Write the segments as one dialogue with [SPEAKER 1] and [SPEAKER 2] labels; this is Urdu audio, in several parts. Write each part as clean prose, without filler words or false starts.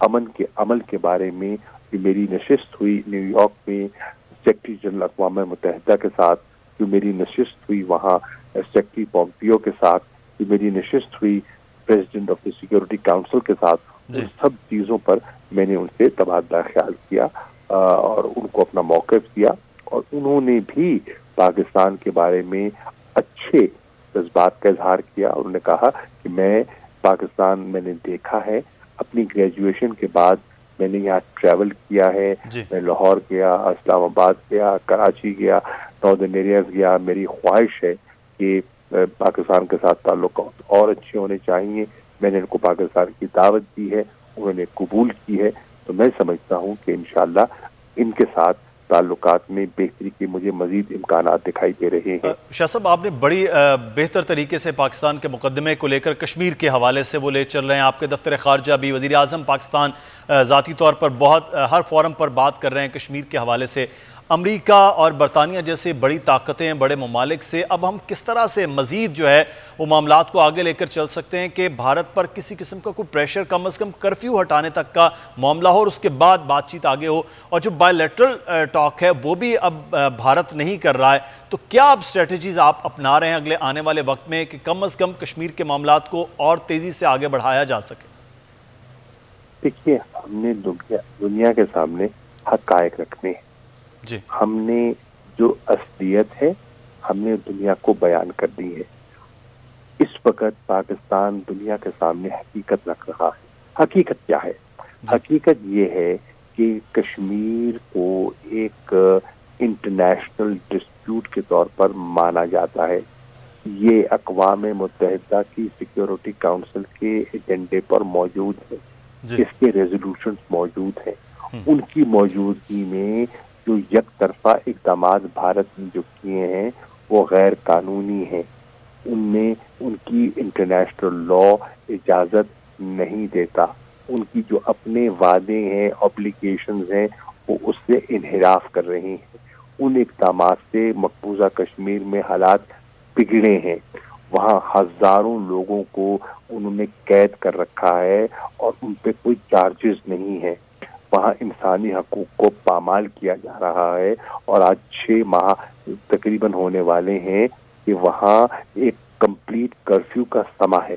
[SPEAKER 1] امن کے عمل کے بارے میں جو میری نشست ہوئی نیو یارک میں سیکرٹری جنرل اقوام متحدہ کے ساتھ، جو میری نشست ہوئی وہاں سیکرٹری پومپیو کے ساتھ، جو میری نشست ہوئی president of the security council کے ساتھ، ان سب چیزوں پر میں نے ان سے تبادلہ خیال کیا اور ان کو اپنا موقف دیا، اور انہوں نے بھی پاکستان کے بارے میں اچھے جذبات کا اظہار کیا. انہوں نے کہا کہ پاکستان میں نے دیکھا ہے، اپنی گریجویشن کے بعد میں نے یہاں ٹریول کیا ہے، میں لاہور گیا، اسلام آباد گیا، کراچی گیا، ناردرن ایریاز گیا. میری خواہش ہے کہ پاکستان کے ساتھ تعلقات اور اچھے ہونے چاہیے. میں نے ان کو پاکستان کی دعوت دی ہے، انہوں نے قبول کی ہے. تو میں سمجھتا ہوں کہ انشاءاللہ ان کے ساتھ تعلقات میں بہتری کے مجھے مزید امکانات دکھائی دے رہے ہیں.
[SPEAKER 2] شاہ صاحب، آپ نے بڑی بہتر طریقے سے پاکستان کے مقدمے کو لے کر کشمیر کے حوالے سے وہ لے چل رہے ہیں. آپ کے دفتر خارجہ بھی، وزیر اعظم پاکستان ذاتی طور پر بہت ہر فورم پر بات کر رہے ہیں کشمیر کے حوالے سے. امریکہ اور برطانیہ جیسے بڑی طاقتیں، بڑے ممالک سے اب ہم کس طرح سے مزید جو ہے وہ معاملات کو آگے لے کر چل سکتے ہیں کہ بھارت پر کسی قسم کا کوئی پریشر، کم از کم کرفیو ہٹانے تک کا معاملہ ہو اور اس کے بعد بات چیت آگے ہو؟ اور جو بائی لیٹرل ٹاک ہے وہ بھی اب بھارت نہیں کر رہا ہے. تو کیا اب اسٹریٹجیز آپ اپنا رہے ہیں اگلے آنے والے وقت میں کہ کم از کم کشمیر کے معاملات کو اور تیزی سے آگے بڑھایا جا سکے؟
[SPEAKER 1] دیکھیے، ہم نے دنیا کے سامنے حقائق رکھنے ہیں. ہم نے جو اصلیت ہے ہم نے دنیا کو بیان کر دی ہے. اس وقت پاکستان دنیا کے سامنے حقیقت رکھ رہا ہے. حقیقت کیا ہے؟ حقیقت یہ ہے کہ کشمیر کو ایک انٹرنیشنل ڈسپیوٹ کے طور پر مانا جاتا ہے. یہ اقوام متحدہ کی سیکیورٹی کاؤنسل کے ایجنڈے پر موجود ہے. اس کے ریزولوشنز موجود ہیں. ان کی موجودگی میں جو یک طرفہ اقدامات بھارت نے جو کیے ہیں وہ غیر قانونی ہیں. ان میں ان کی انٹرنیشنل لا اجازت نہیں دیتا. ان کی جو اپنے وعدے ہیں، اوبلیگیشنز ہیں، وہ اس سے انحراف کر رہے ہیں. ان اقدامات سے مقبوضہ کشمیر میں حالات بگڑے ہیں. وہاں ہزاروں لوگوں کو انہوں نے قید کر رکھا ہے اور ان پہ کوئی چارجز نہیں ہے. وہاں انسانی حقوق کو پامال کیا جا رہا ہے اور آج 6 ماہ تقریباً ہونے والے ہیں کہ وہاں ایک کمپلیٹ کرفیو کا سما ہے.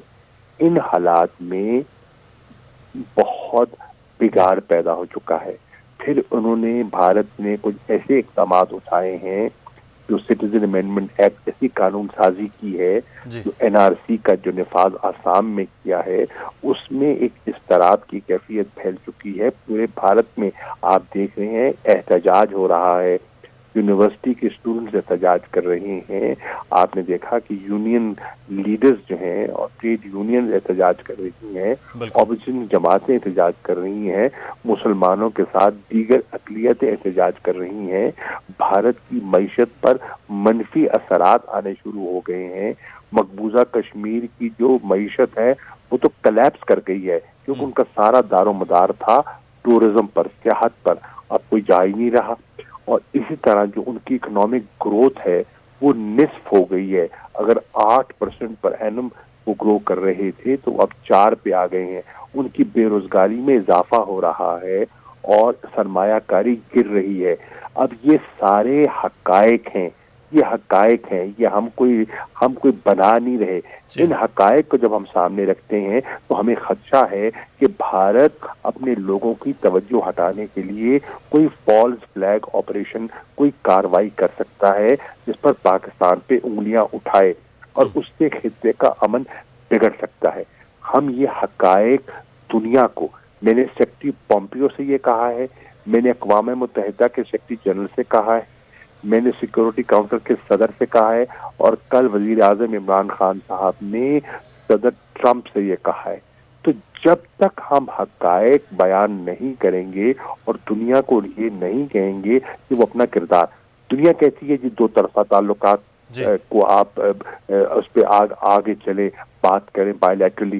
[SPEAKER 1] ان حالات میں بہت بگاڑ پیدا ہو چکا ہے. پھر انہوں نے بھارت نے کچھ ایسے اقدامات اٹھائے ہیں، جو سٹیزن امینڈمنٹ ایکٹ ایسی قانون سازی کی ہے، جو NRC کا جو نفاذ آسام میں کیا ہے، اس میں ایک اضطراب کی کیفیت پھیل چکی ہے. پورے بھارت میں آپ دیکھ رہے ہیں احتجاج ہو رہا ہے. یونیورسٹی کے اسٹوڈنٹس احتجاج کر رہے ہیں. آپ نے دیکھا کہ یونین لیڈرز جو ہیں اور ٹریڈ یونین احتجاج کر رہی ہیں، اپوزیشن جماعتیں احتجاج کر رہی ہیں، مسلمانوں کے ساتھ دیگر اقلیتیں احتجاج کر رہی ہیں. بھارت کی معیشت پر منفی اثرات آنے شروع ہو گئے ہیں. مقبوضہ کشمیر کی جو معیشت ہے وہ تو کلیپس کر گئی ہے، کیونکہ ان کا سارا دار و مدار تھا ٹورزم پر، سیاحت پر. اب کوئی جا ہی نہیں رہا. اور اسی طرح جو ان کی اکنامک گروتھ ہے وہ نصف ہو گئی ہے. اگر 8% پر اینم وہ گرو کر رہے تھے تو اب 4 پہ آ گئے ہیں. ان کی بے روزگاری میں اضافہ ہو رہا ہے اور سرمایہ کاری گر رہی ہے. اب یہ سارے حقائق ہیں، یہ حقائق ہیں، یہ ہم کوئی بنا نہیں رہے. ان حقائق کو جب ہم سامنے رکھتے ہیں تو ہمیں خدشہ ہے کہ بھارت اپنے لوگوں کی توجہ ہٹانے کے لیے کوئی فالس فلیگ آپریشن، کوئی کاروائی کر سکتا ہے جس پر پاکستان پہ انگلیاں اٹھائے اور اس سے خطے کا امن بگڑ سکتا ہے. ہم یہ حقائق دنیا کو، میں نے سیکرٹری پومپیو سے یہ کہا ہے، میں نے اقوام متحدہ کے سیکرٹری جنرل سے کہا ہے، میں نے سیکورٹی کاؤنسل کے صدر سے کہا ہے، اور کل وزیر اعظم عمران خان صاحب نے صدر ٹرمپ سے یہ کہا ہے. تو جب تک ہم حقائق بیان نہیں کریں گے اور دنیا کو یہ نہیں کہیں گے کہ وہ اپنا کردار، دنیا کہتی ہے جی 2 طرفہ تعلقات کو آپ اس پہ آگے چلے، بات کریں بائی لیٹرلی.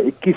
[SPEAKER 1] 21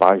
[SPEAKER 1] 5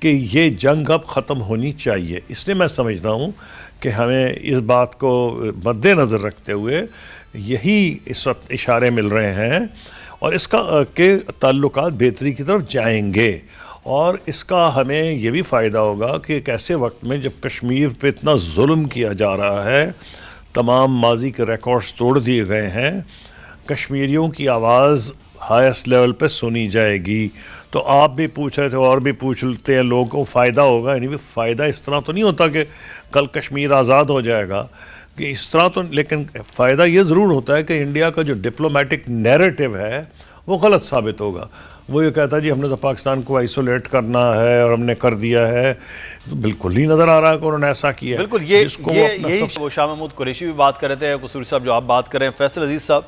[SPEAKER 3] کہ یہ جنگ اب ختم ہونی چاہیے. اس لیے میں سمجھتا ہوں کہ ہمیں اس بات کو مد نظر رکھتے ہوئے یہی اس وقت اشارے مل رہے ہیں اور اس کا کہ تعلقات بہتری کی طرف جائیں گے. اور اس کا ہمیں یہ بھی فائدہ ہوگا کہ ایک ایسے وقت میں جب کشمیر پہ اتنا ظلم کیا جا رہا ہے، تمام ماضی کے ریکارڈز توڑ دیے گئے ہیں، کشمیریوں کی آواز ہائیسٹ لیول پہ سنی جائے گی. تو آپ بھی پوچھ رہے تھے اور بھی پوچھتے ہیں لوگوں کو فائدہ ہوگا. یعنی فائدہ اس طرح تو نہیں ہوتا کہ کل کشمیر آزاد ہو جائے گا کہ اس طرح تو، لیکن فائدہ یہ ضرور ہوتا ہے کہ انڈیا کا جو ڈپلومیٹک نیریٹو ہے وہ غلط ثابت ہوگا. وہ یہ کہتا ہے جی ہم نے تو پاکستان کو آئسولیٹ کرنا ہے اور ہم نے کر دیا ہے. تو بالکل ہی نظر آ رہا ہے کہ انہوں نے ایسا کیا ہے.
[SPEAKER 2] بالکل یہی وہ شاہ محمود قریشی بھی بات کر رہے تھے، قصوری صاحب جو آپ بات کر رہے ہیں. فیصل عزیز صاحب،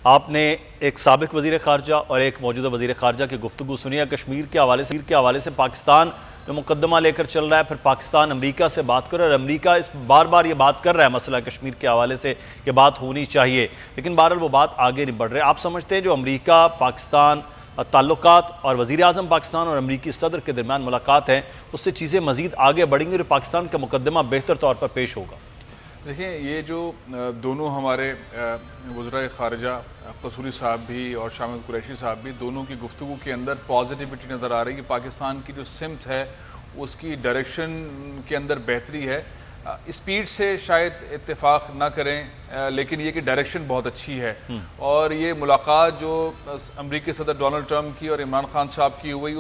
[SPEAKER 2] آپ نے ایک سابق وزیر خارجہ اور ایک موجودہ وزیر خارجہ کی گفتگو سنی ہے کشمیر کے حوالے سے. پاکستان جو مقدمہ لے کر چل رہا ہے، پھر پاکستان امریکہ سے بات کر رہا ہے، اور امریکہ اس بار بار یہ بات کر رہا ہے مسئلہ کشمیر کے حوالے سے کہ بات ہونی چاہیے، لیکن بہرحال وہ بات آگے نہیں بڑھ رہے. آپ سمجھتے ہیں جو امریکہ پاکستان تعلقات اور وزیر اعظم پاکستان اور امریکی صدر کے درمیان ملاقات ہیں، اس سے چیزیں مزید آگے بڑھیں گی اور پاکستان کا مقدمہ بہتر طور پر پیش ہوگا؟
[SPEAKER 4] دیکھیں، یہ جو دونوں ہمارے وزرائے خارجہ قصوری صاحب بھی اور شاہ محمود قریشی صاحب بھی، دونوں کی گفتگو کے اندر پازیٹیوٹی نظر آ رہی ہے کہ پاکستان کی جو سمت ہے اس کی ڈائریکشن کے اندر بہتری ہے. اسپیڈ سے شاید اتفاق نہ کریں، لیکن یہ کہ ڈائریکشن بہت اچھی ہے. اور یہ ملاقات جو امریکی صدر ڈونلڈ ٹرمپ کی اور عمران خان صاحب کی ہوئی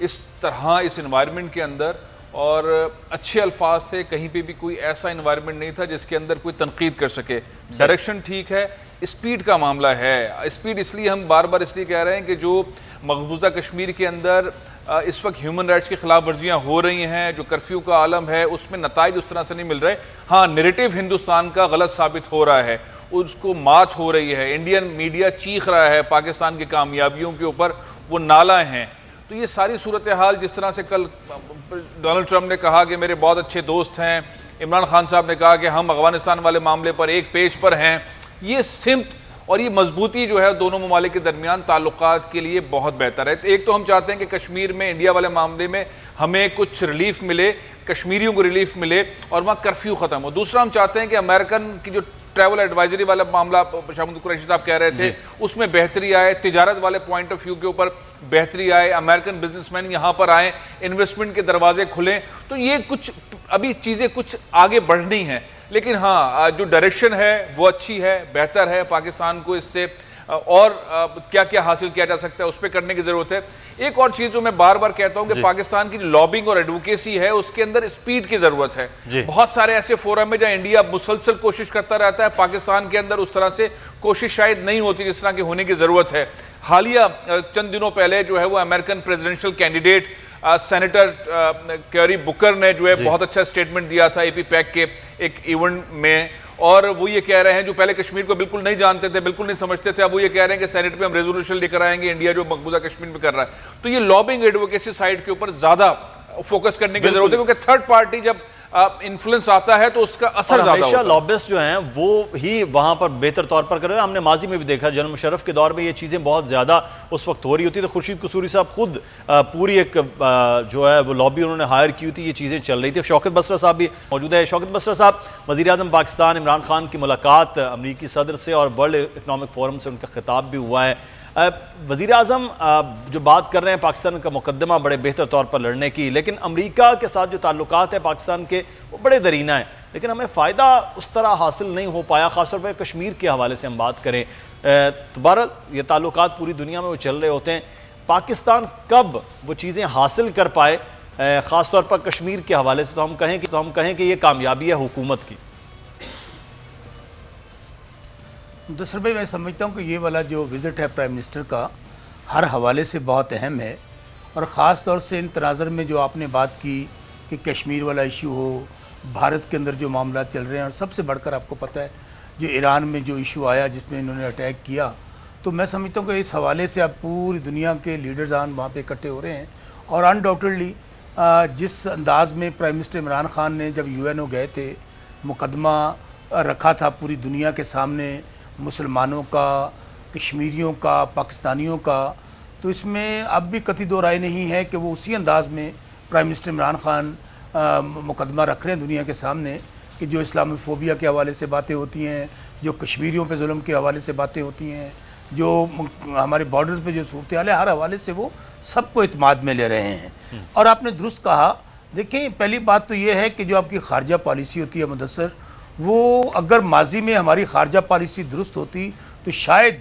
[SPEAKER 4] اس طرح اس انوائرمنٹ کے اندر، اور اچھے الفاظ تھے، کہیں پہ بھی کوئی ایسا انوائرمنٹ نہیں تھا جس کے اندر کوئی تنقید کر سکے. ڈائریکشن ٹھیک ہے، اسپیڈ کا معاملہ ہے. اسپیڈ اس لیے ہم بار بار اس لیے کہہ رہے ہیں کہ جو مقبوضہ کشمیر کے اندر اس وقت ہیومن رائٹس کی خلاف ورزیاں ہو رہی ہیں، جو کرفیو کا عالم ہے، اس میں نتائج اس طرح سے نہیں مل رہے. ہاں، نیریٹو ہندوستان کا غلط ثابت ہو رہا ہے، اس کو مات ہو رہی ہے. انڈین میڈیا چیخ رہا ہے پاکستان کی کامیابیوں کے اوپر، وہ نالہ ہیں. تو یہ ساری صورتحال، جس طرح سے کل ڈونلڈ ٹرمپ نے کہا کہ میرے بہت اچھے دوست ہیں، عمران خان صاحب نے کہا کہ ہم افغانستان والے معاملے پر ایک پیج پر ہیں، یہ سمت اور یہ مضبوطی جو ہے دونوں ممالک کے درمیان تعلقات کے لیے بہت بہتر ہے. ایک تو ہم چاہتے ہیں کہ کشمیر میں انڈیا والے معاملے میں ہمیں کچھ ریلیف ملے، کشمیریوں کو ریلیف ملے اور وہاں کرفیو ختم ہو. دوسرا ہم چاہتے ہیں کہ امریکن کی جو ٹریول ایڈوائزری والا معاملہ شاہ محمود قریشی صاحب کہہ رہے تھے، اس میں بہتری آئے، تجارت والے پوائنٹ آف ویو کے اوپر بہتری آئے، امریکن بزنس مین یہاں پر آئیں، انویسٹمنٹ کے دروازے کھلیں. تو یہ کچھ ابھی چیزیں کچھ آگے بڑھنی ہیں، لیکن ہاں جو ڈائریکشن ہے وہ اچھی ہے، بہتر ہے. پاکستان کو اس سے اور کیا کیا حاصل کیا جا سکتا ہے اس پہ کرنے کی ضرورت ہے. ایک اور چیز جو میں بار بار کہتا ہوں کہ پاکستان کی لابنگ اور ایڈوکیسی ہے، اس کے اندر اسپیڈ کی ضرورت ہے. بہت سارے ایسے فورم ہیں جہاں انڈیا مسلسل کوشش کرتا رہتا ہے، پاکستان کے اندر اس طرح سے کوشش شاید نہیں ہوتی جس طرح کی ہونے کی ضرورت ہے. حالیہ چند دنوں پہلے جو ہے وہ American presidential candidate senator Cory Booker نے جو ہے بہت اچھا سٹیٹمنٹ دیا تھا اے پی پیک کے ایک ایونٹ میں، اور وہ یہ کہہ رہے ہیں جو پہلے کشمیر کو بالکل نہیں جانتے تھے، بالکل نہیں سمجھتے تھے، اب وہ یہ کہہ رہے ہیں کہ سینٹ پہ ہم ریزولوشن لے کر آئیں گے انڈیا جو مقبوضہ کشمیر میں کر رہا ہے. تو یہ لابنگ ایڈوکیسی سائڈ کے اوپر زیادہ فوکس کرنے کی ضرورت ہے، کیونکہ تھرڈ پارٹی جب انفلوئنس آتا ہے تو اس کا اثر زیادہ ہوتا ہے.
[SPEAKER 2] ہمیشہ لابسٹ جو ہیں وہ ہی وہاں پر بہتر طور پر کر رہے ہیں. ہم نے ماضی میں بھی دیکھا، جنرل مشرف کے دور میں یہ چیزیں بہت زیادہ اس وقت ہو رہی ہوتی. تو خورشید قصوری صاحب خود پوری ایک جو ہے وہ لابی انہوں نے ہائر کی ہوئی تھی، یہ چیزیں چل رہی تھی. شوکت بسرا صاحب بھی موجود ہے. شوکت بسرا صاحب، وزیر اعظم پاکستان عمران خان کی ملاقات امریکی صدر سے اور ورلڈ اکنامک فورم سے ان کا خطاب بھی ہوا ہے. وزیر اعظم جو بات کر رہے ہیں پاکستان کا مقدمہ بڑے بہتر طور پر لڑنے کی، لیکن امریکہ کے ساتھ جو تعلقات ہیں پاکستان کے وہ بڑے درینہ ہیں، لیکن ہمیں فائدہ اس طرح حاصل نہیں ہو پایا. خاص طور پر کشمیر کے حوالے سے ہم بات کریں تو بہرحال یہ تعلقات پوری دنیا میں وہ چل رہے ہوتے ہیں. پاکستان کب وہ چیزیں حاصل کر پائے خاص طور پر کشمیر کے حوالے سے، تو ہم کہیں کہ یہ کامیابی ہے حکومت کی؟
[SPEAKER 5] مدثر بھائی، میں سمجھتا ہوں کہ یہ والا جو وزٹ ہے پرائم منسٹر کا ہر حوالے سے بہت اہم ہے، اور خاص طور سے ان تناظر میں جو آپ نے بات کی کہ کشمیر والا ایشو ہو، بھارت کے اندر جو معاملات چل رہے ہیں، اور سب سے بڑھ کر آپ کو پتہ ہے جو ایران میں جو ایشو آیا جس میں انہوں نے اٹیک کیا، تو میں سمجھتا ہوں کہ اس حوالے سے اب پوری دنیا کے لیڈرزان وہاں پہ اکٹھے ہو رہے ہیں. اور انڈاؤٹڈلی جس انداز میں پرائم منسٹر عمران خان نے جب UN گئے تھے، مقدمہ رکھا تھا پوری دنیا کے سامنے، مسلمانوں کا، کشمیریوں کا، پاکستانیوں کا، تو اس میں اب بھی قطعی دو رائے نہیں ہے کہ وہ اسی انداز میں پرائم منسٹر عمران خان مقدمہ رکھ رہے ہیں دنیا کے سامنے کہ جو اسلامی فوبیا کے حوالے سے باتیں ہوتی ہیں، جو کشمیریوں پہ ظلم کے حوالے سے باتیں ہوتی ہیں، جو ہمارے بارڈرز پہ جو صورتحال ہے، ہر حوالے سے وہ سب کو اعتماد میں لے رہے ہیں۔ اور آپ نے درست کہا، دیکھیں پہلی بات تو یہ ہے کہ جو آپ کی خارجہ پالیسی ہوتی ہے مدثر، وہ اگر ماضی میں ہماری خارجہ پالیسی درست ہوتی تو شاید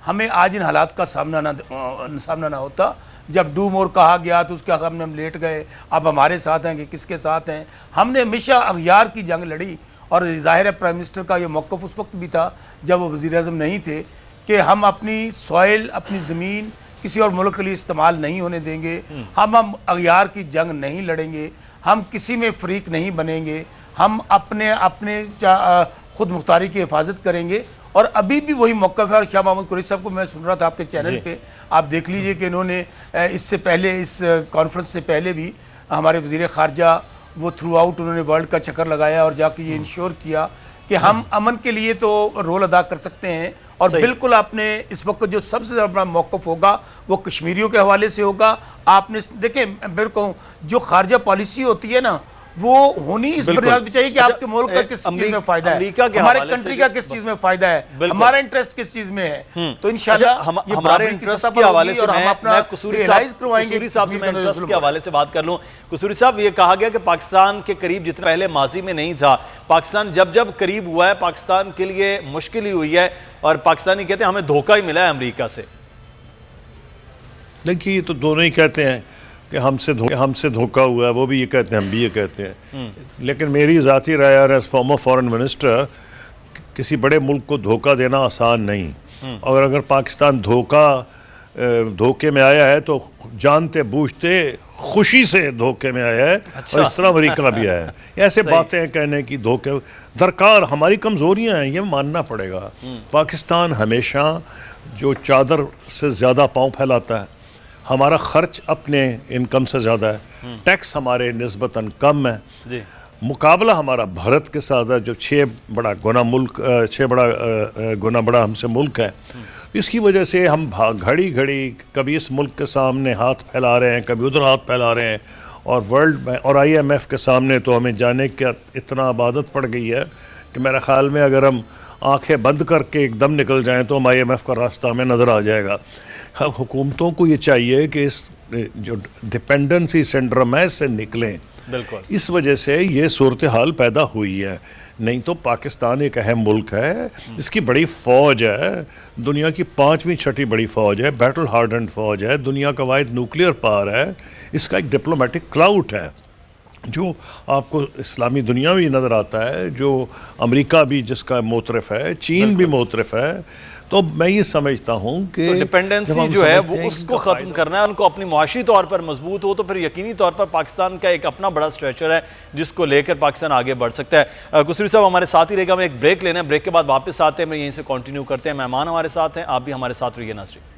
[SPEAKER 5] ہمیں آج ان حالات کا سامنا نہ ہوتا۔ جب ڈو مور کہا گیا تو اس کے سامنے ہم لیٹ گئے، اب ہمارے ساتھ ہیں کہ کس کے ساتھ ہیں۔ ہم نے ہمیشہ اغیار کی جنگ لڑی، اور ظاہر ہے پرائم منسٹر کا یہ موقف اس وقت بھی تھا جب وہ وزیر اعظم نہیں تھے کہ ہم اپنی سوائل، اپنی زمین کسی اور ملک کے لیے استعمال نہیں ہونے دیں گے، ہم اغیار کی جنگ نہیں لڑیں گے، ہم کسی میں فریق نہیں بنیں گے، ہم اپنے خود مختاری کی حفاظت کریں گے۔ اور ابھی بھی وہی موقف ہے۔ اور شاہ محمود قریشی صاحب کو میں سن رہا تھا آپ کے چینل پہ، آپ دیکھ لیجئے کہ انہوں نے اس سے پہلے، اس کانفرنس سے پہلے بھی ہمارے وزیر خارجہ وہ تھرو آؤٹ انہوں نے ورلڈ کا چکر لگایا اور جا کے یہ انشور کیا کہ ہم امن کے لیے تو رول ادا کر سکتے ہیں۔ اور بالکل آپ نے اس وقت جو سب سے زیادہ بڑا موقف ہوگا وہ کشمیریوں کے حوالے سے ہوگا۔ آپ نے دیکھیں، بالکل جو خارجہ پالیسی ہوتی ہے نا، وہ ہونی اس بنیاد پہ چاہیے کہ آپ کے ملک کا کس چیز میں فائدہ ہے، ہمارے کنٹری کا کس چیز میں فائدہ ہے، ہمارا انٹرسٹ کس چیز میں ہے۔ تو انشاءاللہ
[SPEAKER 2] ہمارے انٹرسٹ کے حوالے سے میں قصوری صاحب سے میں انٹرسٹ کے حوالے سے بات کر لوں۔ قصوری صاحب، یہ کہا گیا کہ پاکستان کے قریب جتنا پہلے ماضی میں نہیں تھا، پاکستان جب قریب ہوا ہے پاکستان کے لیے مشکل ہی ہوئی ہے، اور پاکستانی کہتے ہیں ہمیں دھوکہ ہی ملا ہے امریکہ سے۔
[SPEAKER 3] دیکھیے یہ تو دونوں ہی کہتے ہیں کہ ہم سے دھوکہ ہوا ہے، وہ بھی یہ کہتے ہیں، ہم بھی یہ کہتے ہیں۔ لیکن میری ذاتی رائے ایز فارمر فارن منسٹر، کسی بڑے ملک کو دھوکہ دینا آسان نہیں، اور اگر پاکستان دھوکے میں آیا ہے تو جانتے بوجھتے خوشی سے دھوکے میں آیا ہے، اور اس طرح امریکہ بھی آیا ہے۔ ایسے باتیں کہنے کی دھوکے درکار ہماری کمزوریاں ہیں، یہ ماننا پڑے گا۔ پاکستان ہمیشہ جو چادر سے زیادہ پاؤں پھیلاتا ہے، ہمارا خرچ اپنے انکم سے زیادہ ہے، ٹیکس ہمارے نسبتاً کم ہے، مقابلہ ہمارا بھارت کے ساتھ ہے جو 6 بڑا گنا بڑا ہم سے ملک ہے۔ اس کی وجہ سے ہم گھڑی کبھی اس ملک کے سامنے ہاتھ پھیلا رہے ہیں، کبھی ادھر ہاتھ پھیلا رہے ہیں، اور ورلڈ اور IMF کے سامنے تو ہمیں جانے کی اتنا عبادت پڑ گئی ہے کہ میرے خیال میں اگر ہم آنکھیں بند کر کے ایک دم نکل جائیں تو ہم IMF کا راستہ ہمیں نظر آ جائے گا۔ حکومتوں کو یہ چاہیے کہ اس جو ڈپینڈنسی سنڈروم ہے اس سے نکلیں۔
[SPEAKER 2] بالکل،
[SPEAKER 3] اس وجہ سے یہ صورتحال پیدا ہوئی ہے، نہیں تو پاکستان ایک اہم ملک ہے، اس کی بڑی فوج ہے، دنیا کی 5ویں 6ٹھی بڑی فوج ہے، بیٹل ہارڈنڈ فوج ہے، دنیا کا واحد نیوکلیئر پاور ہے، اس کا ایک ڈپلومیٹک کلاؤٹ ہے جو آپ کو اسلامی دنیا بھی نظر آتا ہے، جو امریکہ بھی جس کا موترف ہے، چین بھی موترف ہے۔ تو میں یہ سمجھتا ہوں کہ
[SPEAKER 2] ڈیپینڈنسی جو ہے وہ اس کو ختم کرنا ہے، ان کو اپنی معاشی طور پر مضبوط ہو تو پھر یقینی طور پر پاکستان کا ایک اپنا بڑا اسٹریچر ہے جس کو لے کر پاکستان آگے بڑھ سکتا ہے۔ قصوری صاحب ہمارے ساتھ ہی رہے گا، ہمیں ایک بریک لینا ہے، بریک کے بعد واپس آتے ہیں، میں یہیں سے کنٹینیو کرتے ہیں۔ مہمان ہمارے ساتھ ہیں، آپ بھی ہمارے ساتھ رہیے ناظرین۔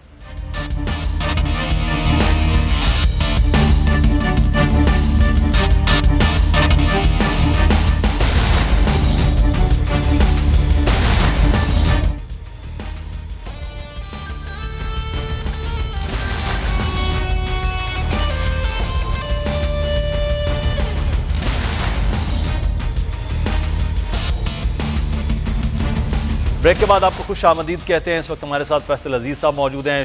[SPEAKER 2] بریک کے بعد آپ کو خوش آمدید کہتے ہیں۔ اس وقت ہمارے ساتھ فیصل عزیز صاحب موجود ہیں،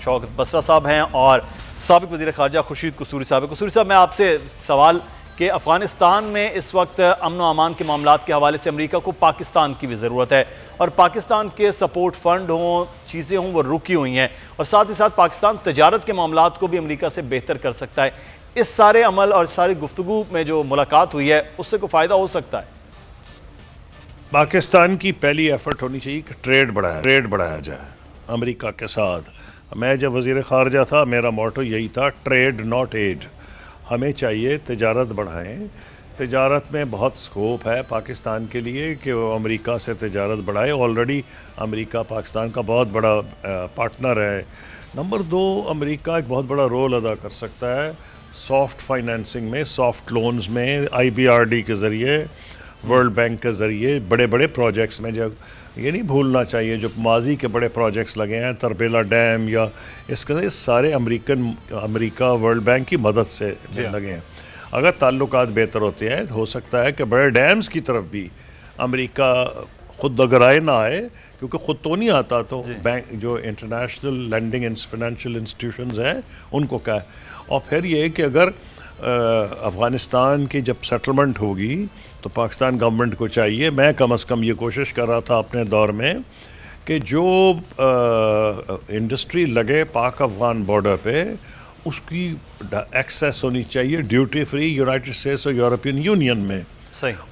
[SPEAKER 2] شوکت بصرہ صاحب ہیں، اور سابق وزیر خارجہ خورشید قصوری صاحب ہیں۔ قصوری صاحب، میں آپ سے سوال کہ افغانستان میں اس وقت امن و امان کے معاملات کے حوالے سے امریکہ کو پاکستان کی بھی ضرورت ہے، اور پاکستان کے سپورٹ فنڈ ہوں، چیزیں ہوں، وہ رکی ہوئی ہیں، اور ساتھ ہی ساتھ پاکستان تجارت کے معاملات کو بھی امریکہ سے بہتر کر سکتا ہے۔ اس سارے عمل اور ساری گفتگو میں جو ملاقات ہوئی ہے اس سے کوئی فائدہ ہو سکتا ہے؟
[SPEAKER 3] پاکستان کی پہلی ایفرٹ ہونی چاہیے کہ ٹریڈ بڑھایا جائے امریکہ کے ساتھ۔ میں جب وزیر خارجہ تھا میرا موٹو یہی تھا، ٹریڈ ناٹ ایڈ۔ ہمیں چاہیے تجارت بڑھائیں، تجارت میں بہت سکوپ ہے پاکستان کے لیے کہ وہ امریکہ سے تجارت بڑھائے۔ آلریڈی امریکہ پاکستان کا بہت بڑا پارٹنر ہے۔ نمبر 2، امریکہ ایک بہت بڑا رول ادا کر سکتا ہے سافٹ فائنینسنگ میں، سافٹ لونز میں، IBRD کے ذریعے، ورلڈ بینک کے ذریعے، بڑے بڑے پروجیکٹس میں۔ جب یہ نہیں بھولنا چاہیے جو ماضی کے بڑے پروجیکٹس لگے ہیں، تربیلا ڈیم یا اس کے سارے امریکہ ورلڈ بینک کی مدد سے لگے ہیں. اگر تعلقات بہتر ہوتے ہیں تو ہو سکتا ہے کہ بڑے ڈیمز کی طرف بھی امریکہ خود اگرائے نہ آئے، کیونکہ خود تو نہیں آتا، تو بینک جو انٹرنیشنل لینڈنگ فائنینشیل انسٹیٹیوشنز ہیں ان کو کہا. اور پھر یہ کہ اگر افغانستان کی جب سیٹلمنٹ ہوگی تو پاکستان گورنمنٹ کو چاہیے، میں کم از کم یہ کوشش کر رہا تھا اپنے دور میں، کہ جو انڈسٹری لگے پاک افغان بارڈر پہ اس کی ایکسیس ہونی چاہیے ڈیوٹی فری یونائٹڈ اسٹیٹس اور یورپین یونین میں.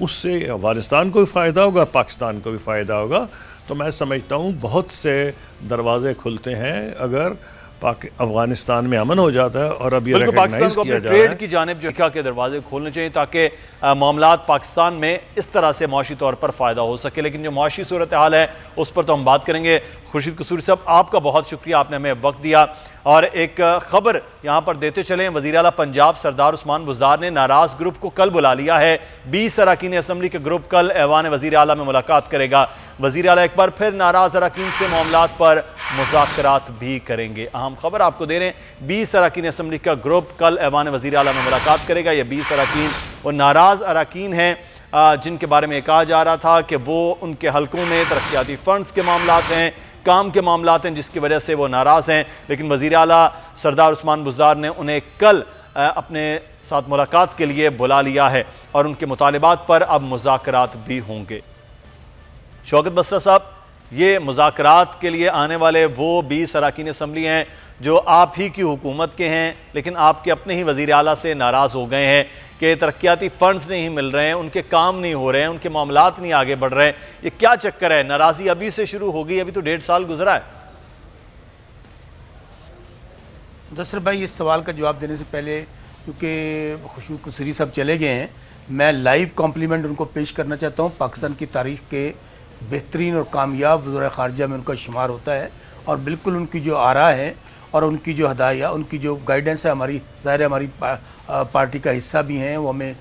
[SPEAKER 3] اس سے افغانستان کو بھی فائدہ ہوگا، پاکستان کو بھی فائدہ ہوگا. تو میں سمجھتا ہوں بہت سے دروازے کھلتے ہیں اگر افغانستان میں امن ہو جاتا ہے. اور اب یہ
[SPEAKER 2] پاکستان کو اپنے ٹریڈ کی جانب جو کے دروازے کھولنے چاہیے تاکہ معاملات پاکستان میں اس طرح سے معاشی طور پر فائدہ ہو سکے. لیکن جو معاشی صورتحال ہے اس پر تو ہم بات کریں گے. خورشید قصوری صاحب، آپ کا بہت شکریہ، آپ نے ہمیں وقت دیا. اور ایک خبر یہاں پر دیتے چلیں، وزیر اعلیٰ پنجاب سردار عثمان بزدار نے ناراض گروپ کو کل بلا لیا ہے. 20 اراکین اسمبلی کے گروپ کل ایوان وزیر اعلیٰ میں ملاقات کرے گا. وزیر اعلیٰ ایک بار پھر ناراض اراکین سے معاملات پر مذاکرات بھی کریں گے. اہم خبر آپ کو دے رہے ہیں، 20 اراکین اسمبلی کا گروپ کل ایوان وزیر اعلیٰ میں ملاقات کرے گا. یہ 20 اراکین وہ ناراض اراکین ہیں جن کے بارے میں کہا جا رہا تھا کہ وہ ان کے حلقوں میں ترقیاتی فنڈز کے معاملات ہیں، کام کے معاملات ہیں، جس کی وجہ سے وہ ناراض ہیں. لیکن وزیر اعلیٰ سردار عثمان بزدار نے انہیں کل اپنے ساتھ ملاقات کے لیے بلا لیا ہے اور ان کے مطالبات پر اب مذاکرات بھی ہوں گے. شوکت بسرا صاحب، یہ مذاکرات کے لیے آنے والے وہ 20 اراکین اسمبلی ہیں جو آپ ہی کی حکومت کے ہیں، لیکن آپ کے اپنے ہی وزیر اعلیٰ سے ناراض ہو گئے ہیں کہ ترقیاتی فنڈز نہیں مل رہے ہیں، ان کے کام نہیں ہو رہے ہیں، ان کے معاملات نہیں آگے بڑھ رہے ہیں. یہ کیا چکر ہے؟ ناراضی ابھی سے شروع ہو گئی، ابھی تو 1.5 سال گزرا ہے.
[SPEAKER 5] دسر بھائی، اس سوال کا جواب دینے سے پہلے کیونکہ خورشید قصوری صاحب چلے گئے ہیں، میں لائیو کمپلیمنٹ ان کو پیش کرنا چاہتا ہوں. پاکستان کی تاریخ کے بہترین اور کامیاب وزراء خارجہ میں ان کا شمار ہوتا ہے، اور بالکل ان کی جو آراء ہیں اور ان کی جو ہدایہ، ان کی جو گائیڈنس ہے، ہماری ظاہر ہے ہماری پارٹی کا حصہ بھی ہیں، وہ ہمیں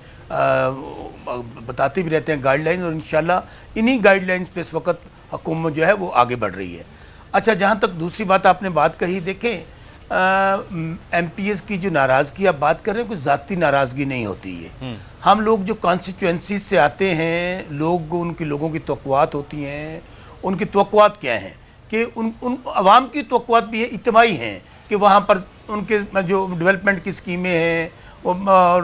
[SPEAKER 5] بتاتے بھی رہتے ہیں گائیڈ لائن، اور انشاءاللہ انہی گائیڈ لائنز پہ اس وقت حکومت جو ہے وہ آگے بڑھ رہی ہے. اچھا، جہاں تک دوسری بات آپ نے بات کہی، دیکھیں ایم پی ایس کی جو ناراضگی آپ بات کر رہے ہیں، کوئی ذاتی ناراضگی نہیں ہوتی ہے. ہم لوگ جو کانسٹیچوئنسیز سے آتے ہیں، لوگوں کی توقعات ہوتی ہیں. ان کی توقعات کیا ہیں کہ ان عوام کی توقعات بھی اجتماعی ہیں کہ وہاں پر ان کے جو ڈیولپمنٹ کی اسکیمیں ہیں،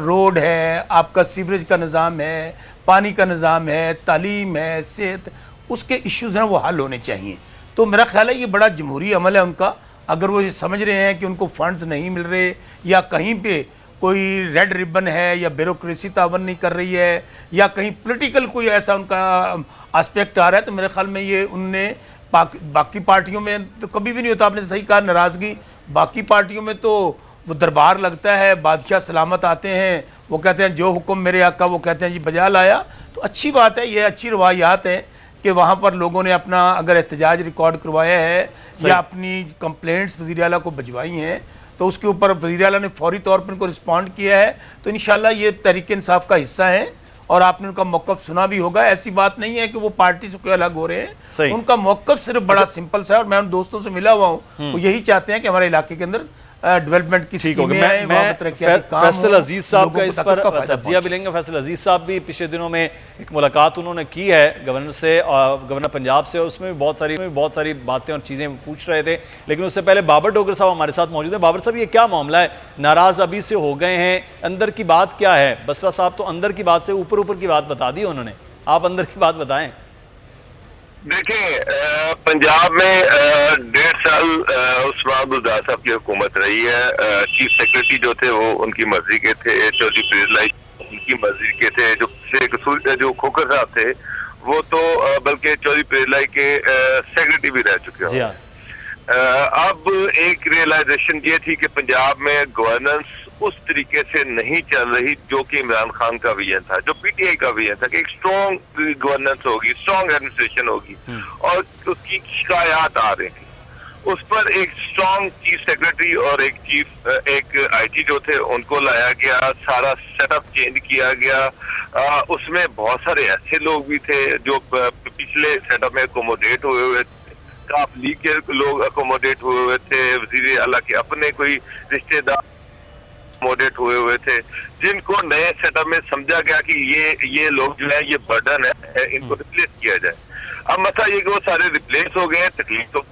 [SPEAKER 5] روڈ ہے، آپ کا سیوریج کا نظام ہے، پانی کا نظام ہے، تعلیم ہے، صحت، اس کے ایشوز ہیں وہ حل ہونے چاہیے. تو میرا خیال ہے یہ بڑا جمہوری عمل ہے ان کا. اگر وہ یہ سمجھ رہے ہیں کہ ان کو فنڈز نہیں مل رہے یا کہیں پہ کوئی ریڈ ریبن ہے یا بیوروکریسی تعاون نہیں کر رہی ہے یا کہیں پولیٹیکل کوئی ایسا ان کا اسپیکٹ آ رہا ہے، تو میرے خیال میں یہ ان نے باقی پارٹیوں میں تو کبھی بھی نہیں ہوتا. آپ نے صحیح کہا، ناراضگی باقی پارٹیوں میں تو وہ دربار لگتا ہے، بادشاہ سلامت آتے ہیں، وہ کہتے ہیں جو حکم میرے آقا، وہ کہتے ہیں جی بجا لایا. تو اچھی بات ہے، یہ اچھی روایات ہیں کہ وہاں پر لوگوں نے اپنا اگر احتجاج ریکارڈ کروایا ہے یا اپنی کمپلینٹس وزیر اعلیٰ کو بھجوائی ہیں تو اس کے اوپر وزیر اعلیٰ نے فوری طور پر ان کو رسپونڈ کیا ہے. تو انشاءاللہ یہ تحریک انصاف کا حصہ ہیں اور آپ نے ان کا موقف سنا بھی ہوگا. ایسی بات نہیں ہے کہ وہ پارٹی سے کوئی الگ ہو رہے ہیں. ان کا موقف صرف بڑا سمپل سا ہے، اور میں ان دوستوں سے ملا ہوا ہوں، وہ یہی چاہتے ہیں کہ ہمارے علاقے کے اندر ڈیولپمنٹ کی سکیمیں ہیں، وہاں ترقیاتی کام ہوں.
[SPEAKER 2] فیصل عزیز صاحب کا اس پر تجزیہ بھی لیں گے. فیصل عزیز صاحب بھی پچھلے دنوں میں ایک ملاقات انہوں نے کی ہے گورنر سے، اور گورنر پنجاب سے، اور اس میں بھی بہت ساری باتیں اور چیزیں پوچھ رہے تھے. لیکن اس سے پہلے بابر ڈوگر صاحب ہمارے ساتھ موجود ہیں. بابر صاحب، یہ کیا معاملہ ہے؟ ناراض ابھی سے ہو گئے ہیں، اندر کی بات کیا ہے؟ بسرا صاحب تو اندر کی بات سے اوپر کی بات بتا دی انہوں نے، آپ اندر کی بات بتائیں.
[SPEAKER 6] دیکھیں، پنجاب میں 1.5 سال عثمان بزدار صاحب کی حکومت رہی ہے. چیف سیکرٹری جو تھے وہ ان کی مرضی کے تھے، چودھری پریز لائی ان کی مرضی کے تھے، جو کھوکر صاحب تھے وہ تو بلکہ چودھری پریز لائی کے سیکرٹری بھی رہ چکے ہیں. اب ایک ریئلائزیشن یہ تھی کہ پنجاب میں گورننس اس طریقے سے نہیں چل رہی جو کہ عمران خان کا ویژن تھا، جو پی ٹی آئی کا ویژن تھا کہ ایک اسٹرانگ گورننس ہوگی، اسٹرانگ ایڈمنسٹریشن ہوگی، اور اس کی شکایات آ رہی تھی. اس پر ایک اسٹرانگ چیف سیکرٹری اور ایک آئی جی جو تھے ان کو لایا گیا, سارا سیٹ اپ چینج کیا گیا. اس میں بہت سارے ایسے لوگ بھی تھے جو پچھلے سیٹ اپ میں اکوموڈیٹ ہوئے تھے, کاف لیگ کے لوگ اکوموڈیٹ ہوئے تھے, وزیر اعلیٰ کے اپنے کوئی رشتے دار اکوموڈیٹ ہوئے تھے, جن کو نئے سیٹ اپ میں سمجھا گیا کہ یہ لوگ جو ہے یہ برڈن ہے, ان کو ریپلیس کیا جائے. اب مسئلہ یہ کہ وہ سارے ریپلیس ہو گئے. تکلیف تو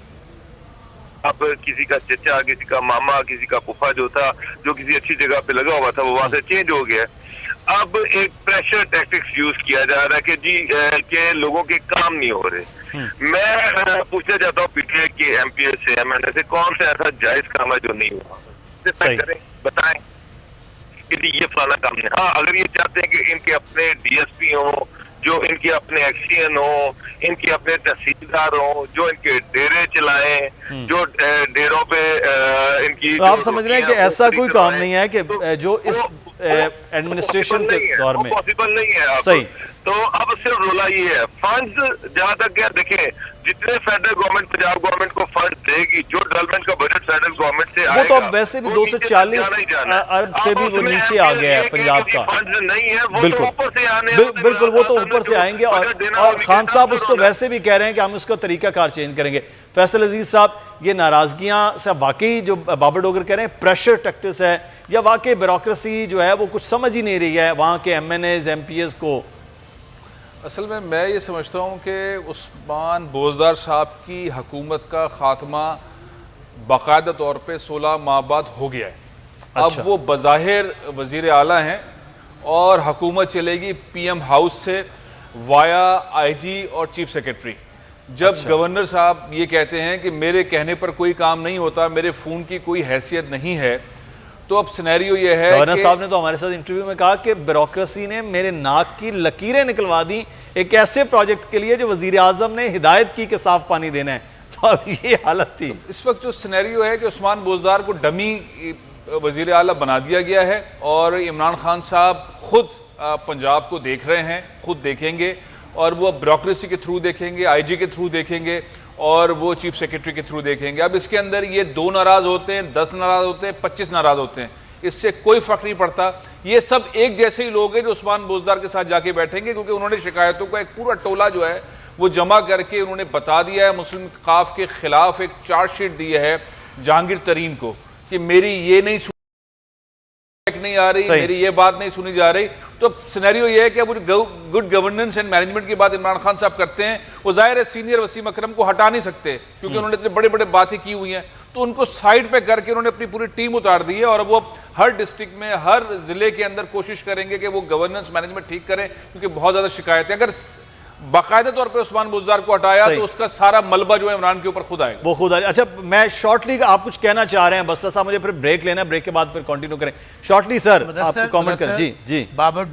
[SPEAKER 6] اب کسی کا چچا, کسی کا ماما, کسی کا پھپھا جو تھا, جو کسی اچھی جگہ پہ لگا ہوا تھا, وہ وہاں سے چینج ہو گیا. اب ایک پریشر ٹیکٹکس یوز کیا جا رہا ہے کہ جی کہ لوگوں کے کام نہیں ہو رہے. میں پوچھنا چاہتا ہوں پی ٹی آئی کے ایم پی ایس سے, ایم این اے سے, کون سا ایسا جائز کام ہے جو نہیں ہوا؟ بتائیں کہ جی یہ فلانا کام نہیں. ہاں, اگر یہ چاہتے ہیں کہ ان کے اپنے ڈی ایس پی ہوں, جو ان کے اپنے ایکسین ہوں, ان کے اپنے تحصیلدار ہوں, جو ان کے ڈیرے چلائیں, جو ڈیروں پہ ان کی,
[SPEAKER 2] آپ سمجھ رہے ہیں کہ ایسا کوئی کام نہیں ہے کہ جو اس ایڈمنسٹریشن کے دور میں
[SPEAKER 6] پاسبل نہیں ہے.
[SPEAKER 2] صحیح.
[SPEAKER 6] تو اب صرف رولا یہ ہے فنڈز جہاں تک کیا دیکھیں, جتنے فیڈرل گورنمنٹ پنجاب گورنمنٹ کو فنڈ دے گی, جو ڈیولپمنٹ کا بجٹ فیڈرل گورنمنٹ سے آئے گا,
[SPEAKER 2] وہ تو اب ویسے بھی 240 ارب سے بھی وہ نیچے آ گیا ہے پنجاب کا.
[SPEAKER 6] فنڈز نہیں ہے, وہ
[SPEAKER 2] بالکل
[SPEAKER 6] اوپر سے آنے ہیں.
[SPEAKER 2] بالکل, وہ تو اوپر سے آئیں گے. اور خان صاحب اس کو ویسے بھی کہہ رہے ہیں کہ ہم اس کا طریقہ کار چینج کریں گے. فیصل عزیز صاحب, یہ ناراضگیاں سے واقعی جو بابر ڈوگر کہہ رہے ہیں پریشر ٹیکٹس ہے, یا واقعی بیوروکریسی جو ہے وہ کچھ سمجھ ہی نہیں رہی ہے وہاں کے M N As M P As کو؟
[SPEAKER 4] اصل میں یہ سمجھتا ہوں کہ عثمان بوزدار صاحب کی حکومت کا خاتمہ باقاعدہ طور پہ 16 ماہ بعد ہو گیا ہے. اب وہ بظاہر وزیر اعلیٰ ہیں اور حکومت چلے گی پی ایم ہاؤس سے وایا آئی جی اور چیف سیکرٹری. جب گورنر صاحب یہ کہتے ہیں کہ میرے کہنے پر کوئی کام نہیں ہوتا, میرے فون کی کوئی حیثیت نہیں ہے, تو اب سینیریو یہ ہے
[SPEAKER 2] گورنر صاحب نے تو ہمارے ساتھ انٹرویو میں کہا کہ بیوروکریسی نے میرے ناک کی لکیریں نکلوا دی ایک ایسے پروجیکٹ کے لیے جو وزیر اعظم نے ہدایت کی کہ صاف پانی دینا ہے. تو اب یہ حالت تھی.
[SPEAKER 4] اس وقت جو سینیریو ہے کہ عثمان بوزدار کو ڈمی وزیر اعلیٰ بنا دیا گیا ہے, اور عمران خان صاحب خود پنجاب کو دیکھ رہے ہیں, خود دیکھیں گے, اور وہ بیوروکریسی کے تھرو دیکھیں گے, آئی جی کے تھرو دیکھیں گے, اور وہ چیف سیکرٹری کے تھرو دیکھیں گے. اب اس کے اندر یہ 2 ناراض ہوتے ہیں, 10 ناراض ہوتے ہیں, 25 ناراض ہوتے ہیں, اس سے کوئی فرق نہیں پڑتا. یہ سب ایک جیسے ہی لوگ ہیں جو عثمان بوزدار کے ساتھ جا کے بیٹھیں گے, کیونکہ انہوں نے شکایتوں کا ایک پورا ٹولہ جو ہے وہ جمع کر کے انہوں نے بتا دیا ہے. مسلم قاف کے خلاف ایک چارج شیٹ دی ہے جہانگیر ترین کو کہ میری یہ نہیں آ رہی, میری یہ بات نہیں سنی جا رہی. تو سینیریو یہ ہے کہ وہ گڈ گورننس اینڈ مینجمنٹ کی بات عمران خان صاحب کرتے ہیں, وہ ظاہر ہے سینئر وسیم اکرم کو ہٹا نہیں سکتے کیونکہ انہوں نے اتنے بڑے بڑے باتیں کی ہوئی ہیں, تو ان کو سائیڈ پہ کر کے انہوں نے اپنی پوری ٹیم اتار دی ہے, اور وہ ہر ڈسٹرکٹ میں, ہر ضلع کے اندر کوشش کریں گے کہ وہ گورننس مینجمنٹ ٹھیک کریں, کیونکہ بہت زیادہ شکایتیں. اگر باقاعدہ طور پہ عثمان بوزدار کو ہٹایا تو اس کا سارا ملبہ جو ہے عمران کے اوپر خود آئے گا,
[SPEAKER 2] وہ خود آئے گا. اچھا, میں شارٹلی آپ کچھ کہنا چاہ رہے ہیں بستا صاحب, مجھے پھر بریک لینا ہے, بریک کے بعد پھر کنٹینیو کریں. شارٹلی سر آپ کو کامنٹ کریں. جی جی.
[SPEAKER 5] بابر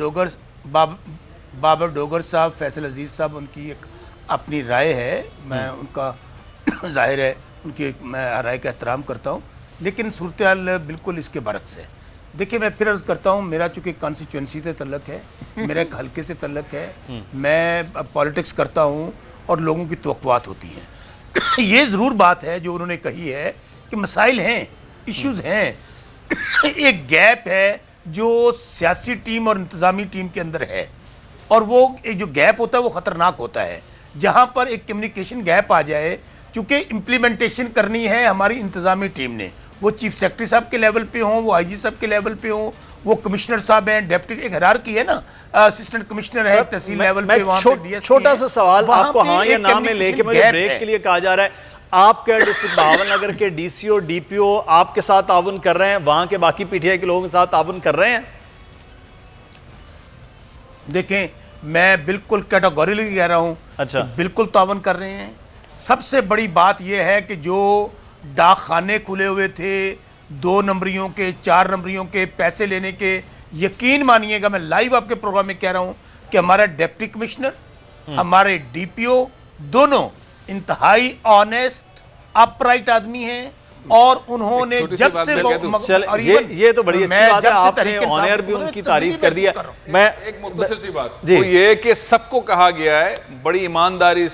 [SPEAKER 5] ڈوگر صاحب, فیصل عزیز صاحب, ان کی ایک اپنی رائے ہے, میں ان کا ظاہر ہے ان کی میں رائے کا احترام کرتا ہوں, لیکن صورتحال بالکل اس کے برعکس ہے. دیکھیں, میں پھر عرض کرتا ہوں, میرا چونکہ کانسٹیچوئنسی سے تعلق ہے, میرا ایک حلقے سے تعلق ہے, میں پالیٹکس کرتا ہوں اور لوگوں کی توقعات ہوتی ہیں. یہ ضرور بات ہے جو انہوں نے کہی ہے کہ مسائل ہیں, ایشوز ہیں, ایک گیپ ہے جو سیاسی ٹیم اور انتظامی ٹیم کے اندر ہے, اور وہ جو گیپ ہوتا ہے وہ خطرناک ہوتا ہے. جہاں پر ایک کمیونیکیشن گیپ آ جائے, چونکہ امپلیمنٹیشن کرنی ہے ہماری انتظامی ٹیم نے, وہ چیف سیکرٹری صاحب کے لیول پہ ہوں, وہ آئی جی صاحب کے لیول پہ ہوں, وہ کمشنر صاحب ہیں, ڈیپٹی, ایک ہیرارکی ہے نا, اسسٹنٹ کمشنر ہے تحصیل لیول پہ, وہاں پہ ڈی ایس پی.
[SPEAKER 2] چھوٹا سا سوال آپ کو ہاں یا نہ میں لے کے مجھے بریک کے لیے کہا جا رہا ہے, آپ کے ڈسٹرکٹ بہاول نگر کے D C O D P او آپ کے ساتھ تعاون کر رہے ہیں, وہاں کے باقی پی ٹی آئی کے لوگوں کے ساتھ تعاون کر رہے ہیں؟
[SPEAKER 5] دیکھیں, میں بالکل کیٹاگوریکلی کہہ رہا ہوں, بالکل تعاون کر رہے ہیں. سب سے بڑی بات یہ ہے کہ جو ڈاک خانے کھلے ہوئے تھے 2 نمبریوں کے, 4 نمبریوں کے پیسے لینے کے, یقین مانیے گا, میں لائیو آپ کے پروگرام میں کہہ رہا ہوں کہ ہمارا ڈیپٹی کمشنر, ہمارے ڈی پی او دونوں انتہائی آنیسٹ اپ رائٹ آدمی ہیں, اور انہوں نے جب سے
[SPEAKER 2] یہ تو بڑی اچھی بات ہے, آپ نے آنر بھی ان کی تعریف کر دیا. میں
[SPEAKER 4] ایک مختصر سی بات, وہ یہ کہ سب کو کہا گیا ہے بڑی ایمانداری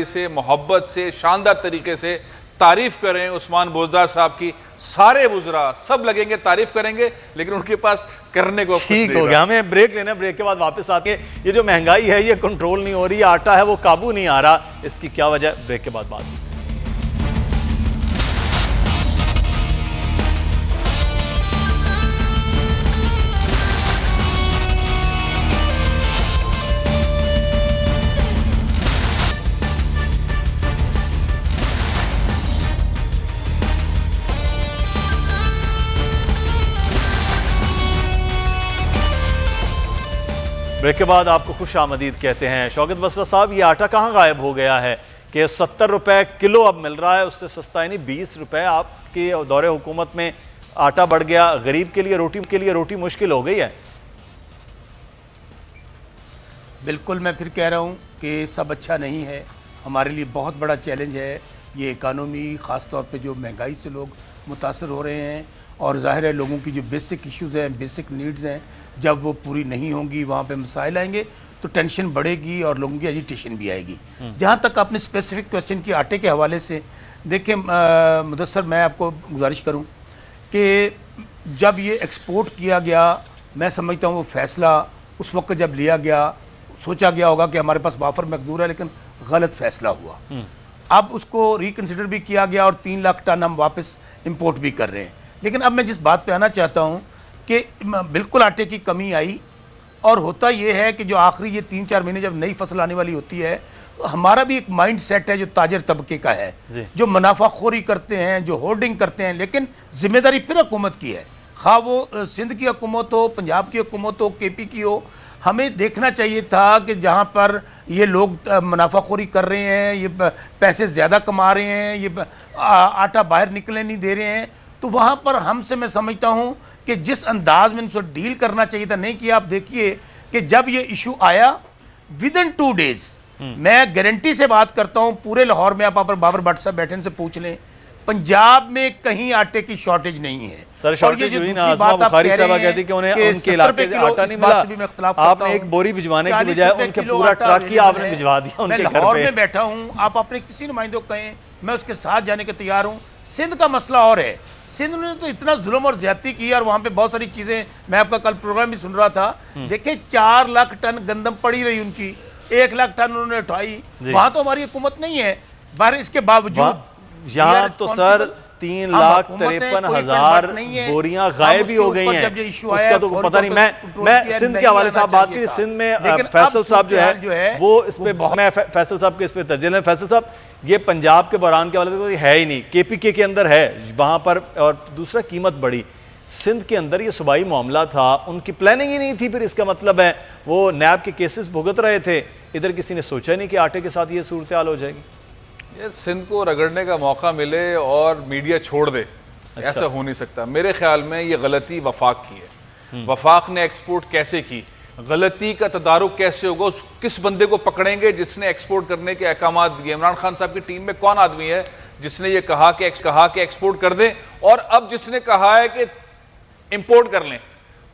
[SPEAKER 4] سے, محبت سے, شاندار طریقے سے تعریف کریں عثمان بوزدار صاحب کی. سارے وزراء سب لگیں گے تعریف کریں گے, لیکن ان کے پاس کرنے کو کچھ نہیں.
[SPEAKER 2] ٹھیک ہو گیا, ہمیں بریک لینا ہے, بریک کے بعد واپس آتے ہیں. یہ جو مہنگائی ہے یہ کنٹرول نہیں ہو رہی, آٹا ہے وہ قابو نہیں آ رہا, اس کی کیا وجہ ہے؟ بریک کے بعد بات. بریک کے بعد آپ کو خوش آمدید کہتے ہیں. شوکت بسرا صاحب, یہ آٹا کہاں غائب ہو گیا ہے کہ 70 روپے کلو اب مل رہا ہے, اس سے سستا یعنی 20 روپے آپ کے دور حکومت میں آٹا بڑھ گیا. غریب کے لیے روٹی مشکل ہو گئی ہے.
[SPEAKER 5] بالکل, میں پھر کہہ رہا ہوں کہ سب اچھا نہیں ہے, ہمارے لیے بہت بڑا چیلنج ہے یہ اکانومی, خاص طور پہ جو مہنگائی سے لوگ متاثر ہو رہے ہیں, اور ظاہر ہے لوگوں کی جو بیسک ایشوز ہیں, بیسک نیڈز ہیں, جب وہ پوری نہیں ہوں گی وہاں پہ مسائل آئیں گے تو ٹینشن بڑھے گی اور لوگوں کی ایجیٹیشن بھی آئے گی. جہاں تک آپ نے اسپیسیفک کوشچن کی آٹے کے حوالے سے, دیکھیں مدثر, میں آپ کو گزارش کروں کہ جب یہ ایکسپورٹ کیا گیا, میں سمجھتا ہوں وہ فیصلہ اس وقت جب لیا گیا, سوچا گیا ہوگا کہ ہمارے پاس وافر مقدور ہے, لیکن غلط فیصلہ ہوا. اب اس کو ریکنسیڈر بھی کیا گیا اور 3 لاکھ ٹن ہم واپس امپورٹ بھی کر رہے ہیں. لیکن اب میں جس بات پہ آنا چاہتا ہوں کہ بالکل آٹے کی کمی آئی, اور ہوتا یہ ہے کہ جو آخری یہ 3-4 مہینے جب نئی فصل آنے والی ہوتی ہے, ہمارا بھی ایک مائنڈ سیٹ ہے جو تاجر طبقے کا ہے, جو منافع خوری کرتے ہیں, جو ہولڈنگ کرتے ہیں, لیکن ذمہ داری پھر حکومت کی ہے, خواہ وہ سندھ کی حکومت ہو, پنجاب کی حکومت ہو, کے پی کی ہو. ہمیں دیکھنا چاہیے تھا کہ جہاں پر یہ لوگ منافع خوری کر رہے ہیں, یہ پیسے زیادہ کما رہے ہیں, یہ آٹا باہر نکلنے نہیں دے رہے ہیں, تو وہاں پر ہم سے میں سمجھتا ہوں کہ جس انداز میں ان سے ڈیل کرنا چاہیے تھا, نہیں کیا. آپ دیکھیے کہ جب یہ ایشو آیا ودن 2 days, میں گارنٹی سے بات کرتا ہوں, پورے لاہور میں آپ بابر بٹ صاحب بیٹھے ان سے پوچھ لیں, پنجاب میں کہیں آٹے کی شارٹیج نہیں ہے.
[SPEAKER 2] سر شارٹیج ہوئی نا, آسما بخاری صاحبہ کہتی کہ انہیں ان کے علاقے سے آٹا نہیں ملا, آپ نے ایک بوری بھجوانے کی بجائے ان کے پورا ٹرک ہی آپ نے بھجوا دیا ان کے گھر پہ.
[SPEAKER 5] میں لاہور میں بیٹھا ہوں, آپ اپنے کسی نمائندے کو کہیں, میں اس کے ساتھ جانے کے تیار ہوں. سندھ کا مسئلہ اور ہے, سندھ نے تو اتنا ظلم اور زیادتی کی, اور وہاں پہ بہت ساری چیزیں, میں آپ کا کل پروگرام بھی سن رہا تھا, دیکھیں 4 لاکھ ٹن گندم پڑی رہی ان کی, 1 لاکھ ٹن انہوں نے اٹھائی. وہاں تو ہماری حکومت نہیں ہے, باہر اس کے باوجود
[SPEAKER 2] یہاں تو سر 3,53,000 بوریاں غائب ہی ہو گئی ہیں. اس کا تو پتہ نہیں. میں سندھ کے حوالے سے آپ بات کی, سندھ میں فیصل صاحب جو ہے وہ اس پہ, میں فیصل صاحب کے اس پہ ترجیح لیں. فیصل صاحب, یہ پنجاب کے بحران کے حوالے سے ہے ہی نہیں, کے پی کے اندر ہے وہاں پر, اور دوسرا قیمت بڑی. سندھ کے اندر یہ صوبائی معاملہ تھا, ان کی پلاننگ ہی نہیں تھی. پھر اس کا مطلب ہے وہ نیب کے کیسز بھگت رہے تھے, ادھر کسی نے سوچا نہیں کہ آٹے کے ساتھ یہ صورتحال ہو جائے گی.
[SPEAKER 4] یہ سندھ کو رگڑنے کا موقع ملے اور میڈیا چھوڑ دے, ایسا ہو نہیں سکتا. میرے خیال میں یہ غلطی وفاق کی ہے. وفاق نے ایکسپورٹ کیسے کی, غلطی کا تدارک کیسے ہوگا, کس بندے کو پکڑیں گے جس نے ایکسپورٹ کرنے کے احکامات دیے. عمران خان صاحب کی ٹیم میں کون آدمی ہے جس نے یہ کہا کہ ایکسپورٹ کر دیں, اور اب جس نے کہا ہے کہ امپورٹ کر لیں,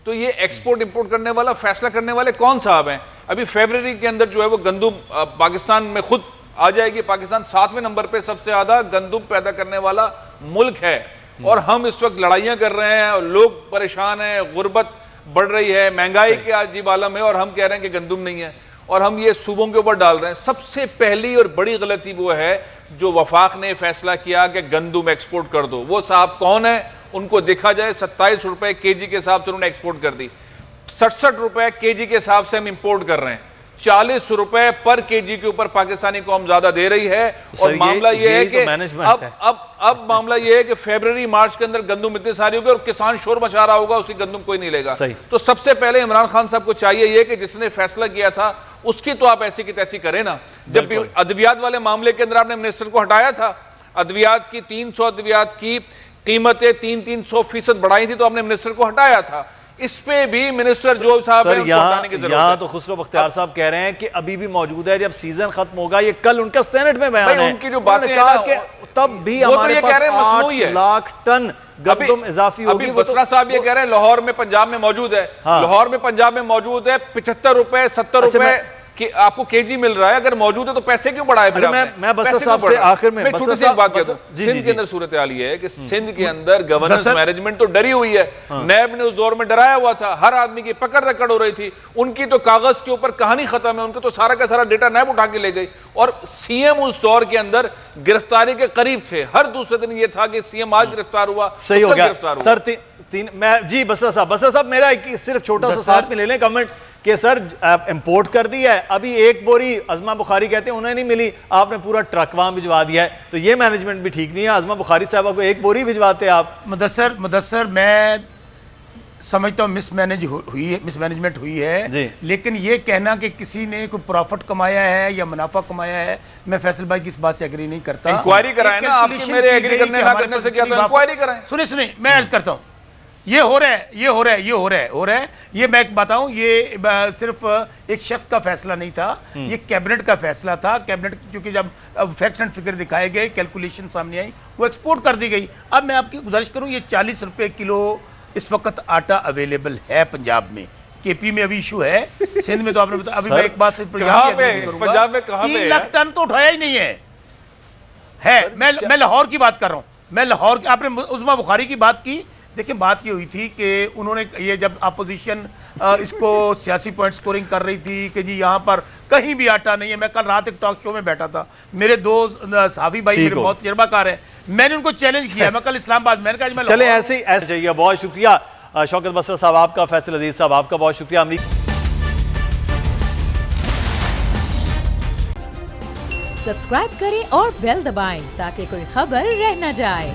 [SPEAKER 4] تو یہ ایکسپورٹ امپورٹ کرنے والا فیصلہ کرنے والے کون صاحب ہیں؟ ابھی فیبرری کے اندر جو ہے وہ گندم پاکستان میں خود آ جائے گی. پاکستان 7ویں نمبر پہ سب سے زیادہ گندم پیدا کرنے والا ملک ہے, اور ہم اس وقت لڑائیاں کر رہے ہیں, اور لوگ پریشان ہیں, غربت بڑھ رہی ہے, مہنگائی کے عجیب عالم ہے, اور ہم کہہ رہے ہیں کہ گندم نہیں ہے, اور ہم یہ صوبوں کے اوپر ڈال رہے ہیں. سب سے پہلی اور بڑی غلطی وہ ہے جو وفاق نے فیصلہ کیا کہ گندم ایکسپورٹ کر دو. وہ صاحب کون ہیں, ان کو دیکھا جائے. 27 روپے کے جی کے حساب سے انہوں نے ایکسپورٹ کر دی, 67 روپے کے جی کے حساب سے ہم امپورٹ کر رہے ہیں, 40 روپے پر کے جی کے اوپر پاکستانی قوم زیادہ دے رہی ہے. اور معاملہ یہ ہے کہ اب معاملہ یہ ہے کہ فیبرری مارچ کے اندر گندم اتنی ساری ہوگی, اور کسان شور مچا رہا ہوگا, اس کی گندم کوئی نہیں لے گا. تو سب سے پہلے عمران خان صاحب کو چاہیے یہ کہ جس نے فیصلہ کیا تھا اس کی تو آپ ایسی کی تیسی کریں نا. جب ادویات والے معاملے کے اندر آپ نے منسٹر کو ہٹایا تھا, ادویات کی 300 ادویات کی قیمتیں 300% بڑھائی تھی, تو آپ نے منسٹر کو ہٹایا تھا. اس پہ بھی منسٹر جو صاحب
[SPEAKER 2] سر یہاں تو خسرو بختیار صاحب کہہ رہے ہیں کہ ابھی بھی موجود ہے, جب سیزن ختم ہوگا, یہ کل ان کا سینٹ میں بیان ہے,
[SPEAKER 4] ان کی جو باتیں ہیں
[SPEAKER 2] کہ تب بھی ہمارے پاس 8 لاکھ ٹن گندم اضافی ہوگی.
[SPEAKER 4] ابھی بسرا صاحب یہ کہہ رہے ہیں لاہور میں پنجاب میں موجود ہے, لاہور میں پنجاب میں موجود ہے 75 روپے 70 روپے. کہ آپ کو کے جی مل رہا ہے, اگر موجود ہے تو پیسے کیوں بڑھائے پھر آپ نے؟
[SPEAKER 2] میں بسر صاحب سے آخر میں
[SPEAKER 4] چھوٹی سی ایک بات کہتا ہوں, سندھ کے اندر صورتحال یہ ہے کہ سندھ کے اندر گورننس مینجمنٹ تو ڈری ہوئی ہے. نیب نے اس دور میں ڈرایا ہوا تھا, ہر آدمی کی پکڑ دکڑ ہو رہی تھی, ان کی تو کاغذ کے اوپر کہانی ختم ہے, ان کا تو سارا کا سارا ڈیٹا نیب اٹھا کے لے گئی. اور سی ایم اس دور کے اندر گرفتاری کے قریب تھے, ہر دوسرے دن یہ تھا کہ سی ایم آج گرفتار ہوا,
[SPEAKER 2] صحیح ہو گیا سر. میں جی بسرا صاحب میرا صرف چھوٹا سا ساتھ میں لے لیں کمنٹ کہ سر امپورٹ کر دی ہے, ابھی ایک بوری عظمہ بخاری کہتے ہیں انہیں نہیں ملی, آپ نے پورا ٹرک وہاں بھجوا دیا ہے, تو یہ مینجمنٹ بھی ٹھیک نہیں ہے. عظمہ بخاری صاحبہ کو ایک بوری بھجواتے آپ.
[SPEAKER 5] مدثر میں سمجھتا ہوں مس مینجمنٹ ہوئی ہے, لیکن یہ کہنا کہ کسی نے کوئی پروفٹ کمایا ہے یا منافع کمایا ہے, میں فیصل بھائی کی اس بات سے ایگری نہیں کرتا.
[SPEAKER 4] انکوائری کرائیں نا, آپ کی میرے ایگری کرنے نہ کرنے سے کیا, تو انکوائری کرائیں.
[SPEAKER 5] سنیں میں عرض کرتا ہوں, یہ ہو رہا ہے. یہ میں ایک بتاؤں, یہ صرف ایک شخص کا فیصلہ نہیں تھا, یہ کیبنٹ کا فیصلہ تھا. کیبنٹ کیونکہ جب فیکٹس اینڈ فگر دکھائے گئے, کیلکولیشن سامنے آئی, وہ ایکسپورٹ کر دی گئی. اب میں آپ کی گزارش کروں, یہ 40 روپے کلو اس وقت آٹا اویلیبل ہے پنجاب میں, کے پی میں ابھی ایشو ہے, سندھ میں تو آپ نے بتایا. ابھی میں ایک بات سے
[SPEAKER 4] پنجاب میں کہاں پہ
[SPEAKER 5] 3 لاکھ ٹن تو اٹھایا ہی نہیں ہے. میں لاہور کی بات کر رہا ہوں, میں لاہور کی. آپ نے عظمہ بخاری کی بات کی, دیکھیں بات یہ ہوئی تھی کہ انہوں نے یہ جب اپوزیشن اس کو سیاسی پوائنٹ سکورنگ کر رہی تھی کہ جی یہاں پر کہیں بھی آٹا نہیں ہے. میں کل رات ایک ٹاک شو میں بیٹھا تھا, میرے دو صحافی بھائی میرے بہت تجربہ کار ہیں, میں نے ان کو چیلنج کیا. میں کل اسلام آباد, میں نے کہا
[SPEAKER 2] چلیں ایسے چاہیے. بہت شکریہ شوکت بسرا صاحب آپ کا, فیصل عزیز صاحب آپ کا بہت شکریہ.
[SPEAKER 7] سبسکرائب کریں اور بیل دبائیں تاکہ کوئی خبر رہ نہ جائے.